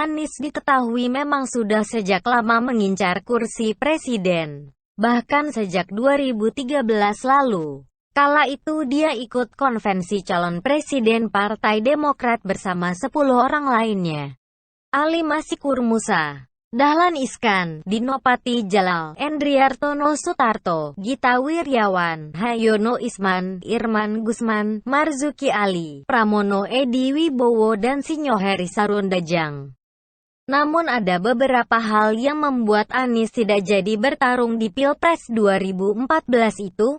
Anies diketahui memang sudah sejak lama mengincar kursi presiden. Bahkan sejak 2013 lalu. Kala itu dia ikut konvensi calon presiden Partai Demokrat bersama 10 orang lainnya. Ali Masikur Musa, Dahlan Iskan, Dinopati Jalal, Endriartono Sutarto, Gita Wirjawan, Hayono Isman, Irman Gusman, Marzuki Ali, Pramono Edi Wibowo dan Sinyo Heri Sarundajang. Namun ada beberapa hal yang membuat Anies tidak jadi bertarung di Pilpres 2014 itu.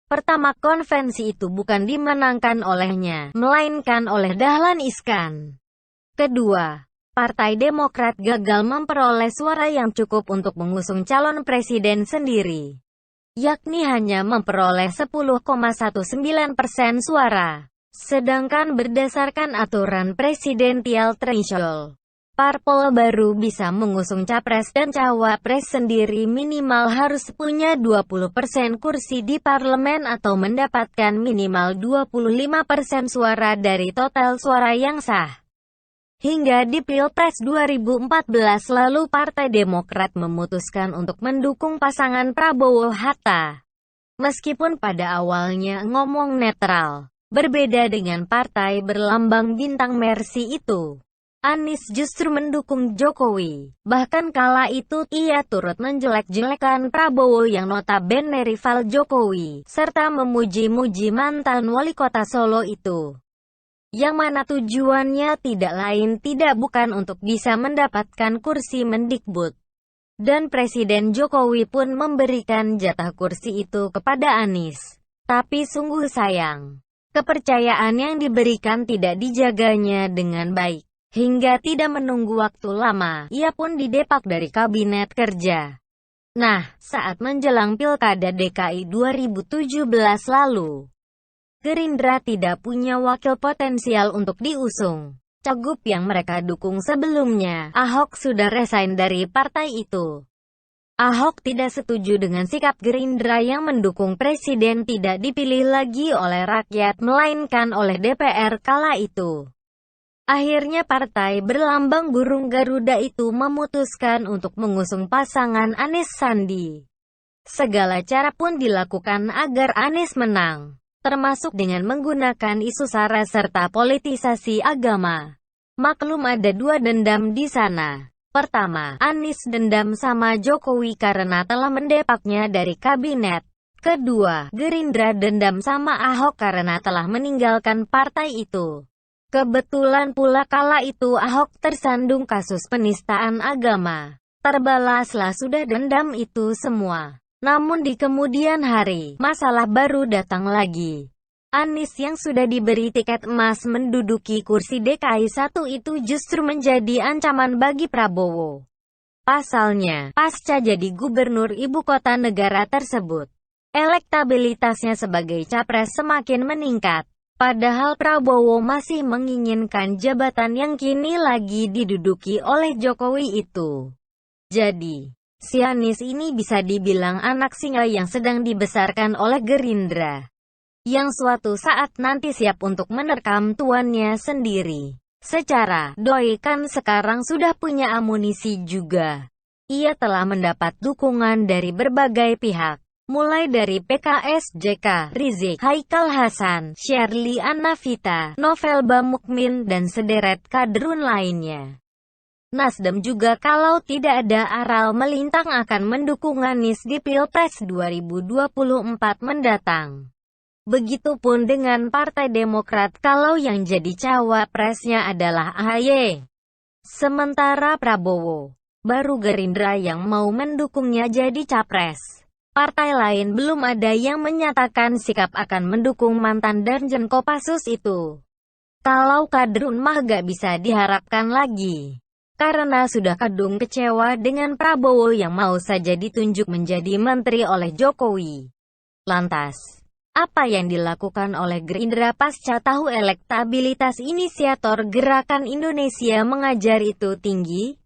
Pertama, konvensi itu bukan dimenangkan olehnya, melainkan oleh Dahlan Iskan. Kedua, Partai Demokrat gagal memperoleh suara yang cukup untuk mengusung calon presiden sendiri, yakni hanya memperoleh 10,19% suara. Sedangkan berdasarkan aturan presidensial threshold, parpol baru bisa mengusung capres dan cawapres sendiri minimal harus punya 20% kursi di parlemen atau mendapatkan minimal 25% suara dari total suara yang sah. Hingga di Pilpres 2014 lalu Partai Demokrat memutuskan untuk mendukung pasangan Prabowo-Hatta. Meskipun pada awalnya ngomong netral, berbeda dengan partai berlambang bintang Mercy itu. Anies justru mendukung Jokowi. Bahkan kala itu, ia turut menjelek-jelekan Prabowo yang notabene rival Jokowi, serta memuji-muji mantan wali kota Solo itu. Yang mana tujuannya tidak lain tidak bukan untuk bisa mendapatkan kursi Mendikbud. Dan Presiden Jokowi pun memberikan jatah kursi itu kepada Anies. Tapi sungguh sayang, kepercayaan yang diberikan tidak dijaganya dengan baik. Hingga tidak menunggu waktu lama, ia pun didepak dari kabinet kerja. Nah, saat menjelang Pilkada DKI 2017 lalu, Gerindra tidak punya wakil potensial untuk diusung. Cagup yang mereka dukung sebelumnya, Ahok sudah resign dari partai itu. Ahok tidak setuju dengan sikap Gerindra yang mendukung presiden tidak dipilih lagi oleh rakyat melainkan oleh DPR kala itu. Akhirnya partai berlambang burung Garuda itu memutuskan untuk mengusung pasangan Anies Sandi. Segala cara pun dilakukan agar Anies menang, termasuk dengan menggunakan isu SARA serta politisasi agama. Maklum ada dua dendam di sana. Pertama, Anies dendam sama Jokowi karena telah mendepaknya dari kabinet. Kedua, Gerindra dendam sama Ahok karena telah meninggalkan partai itu. Kebetulan pula kala itu Ahok tersandung kasus penistaan agama. Terbalaslah sudah dendam itu semua. Namun di kemudian hari, masalah baru datang lagi. Anies yang sudah diberi tiket emas menduduki kursi DKI 1 itu justru menjadi ancaman bagi Prabowo. Pasalnya, pasca jadi gubernur ibu kota negara tersebut, elektabilitasnya sebagai capres semakin meningkat. Padahal Prabowo masih menginginkan jabatan yang kini lagi diduduki oleh Jokowi itu. Jadi, si Anies ini bisa dibilang anak singa yang sedang dibesarkan oleh Gerindra, yang suatu saat nanti siap untuk menerkam tuannya sendiri. Secara doi kan sekarang sudah punya amunisi juga. Ia telah mendapat dukungan dari berbagai pihak. Mulai dari PKS, JK, Rizik, Haikal Hasan, Shirley Anavita, Novel Bamukmin, dan sederet kaderun lainnya. Nasdem juga kalau tidak ada aral melintang akan mendukung Anies di Pilpres 2024 mendatang. Begitupun dengan Partai Demokrat kalau yang jadi cawapresnya adalah AHY. Sementara Prabowo, baru Gerindra yang mau mendukungnya jadi capres. Partai lain belum ada yang menyatakan sikap akan mendukung mantan Danjen Kopassus itu. Kalau kadrun mah gak bisa diharapkan lagi. Karena sudah kadung kecewa dengan Prabowo yang mau saja ditunjuk menjadi menteri oleh Jokowi. Lantas, apa yang dilakukan oleh Gerindra pasca tahu elektabilitas inisiator Gerakan Indonesia Mengajar itu tinggi?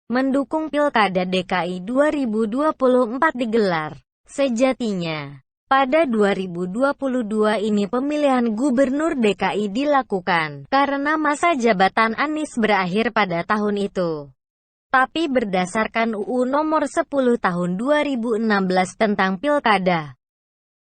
Mendukung Pilkada DKI 2024 digelar. Sejatinya, Pada 2022 ini pemilihan gubernur DKI dilakukan, karena masa jabatan Anies berakhir pada tahun itu. Tapi berdasarkan UU Nomor 10 Tahun 2016 tentang Pilkada,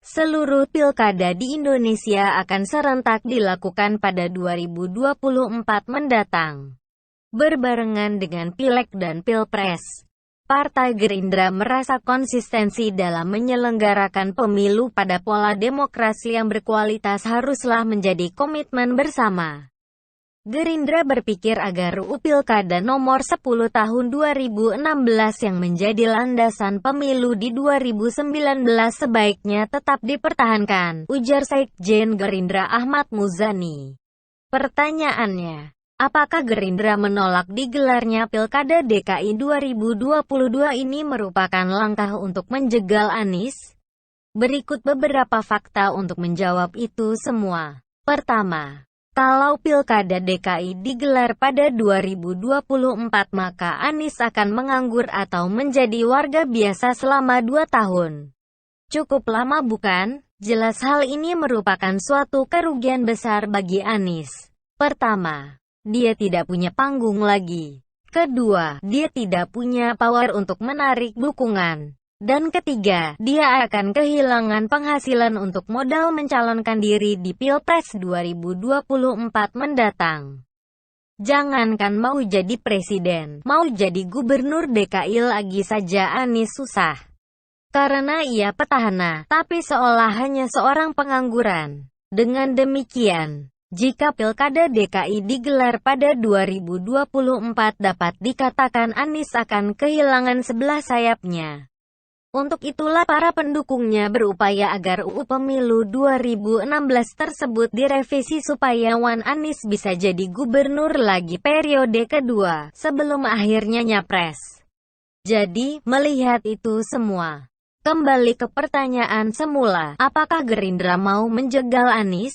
seluruh pilkada di Indonesia akan serentak dilakukan pada 2024 mendatang, berbarengan dengan Pileg dan Pilpres. Partai Gerindra merasa konsistensi dalam menyelenggarakan pemilu pada pola demokrasi yang berkualitas haruslah menjadi komitmen bersama. Gerindra berpikir agar UU Pilkada Nomor 10 Tahun 2016 yang menjadi landasan pemilu di 2019 sebaiknya tetap dipertahankan, ujar Sekjen Gerindra Ahmad Muzani. Pertanyaannya, apakah Gerindra menolak digelarnya Pilkada DKI 2022 ini merupakan langkah untuk menjegal Anies? Berikut beberapa fakta untuk menjawab itu semua. Pertama, kalau Pilkada DKI digelar pada 2024 maka Anies akan menganggur atau menjadi warga biasa selama 2 tahun. Cukup lama bukan? Jelas hal ini merupakan suatu kerugian besar bagi Anies. Pertama, dia tidak punya panggung lagi. Kedua, dia tidak punya power untuk menarik dukungan. Dan ketiga, dia akan kehilangan penghasilan untuk modal mencalonkan diri di Pilpres 2024 mendatang. Jangankan mau jadi presiden, mau jadi gubernur DKI lagi saja Anies susah. Karena ia petahana, tapi seolah hanya seorang pengangguran. Dengan demikian, jika Pilkada DKI digelar pada 2024 dapat dikatakan Anies akan kehilangan sebelah sayapnya. Untuk itulah para pendukungnya berupaya agar UU Pemilu 2016 tersebut direvisi supaya Wan Anies bisa jadi gubernur lagi periode kedua, sebelum akhirnya nyapres. Jadi, melihat itu semua, kembali ke pertanyaan semula, apakah Gerindra mau menjegal Anies?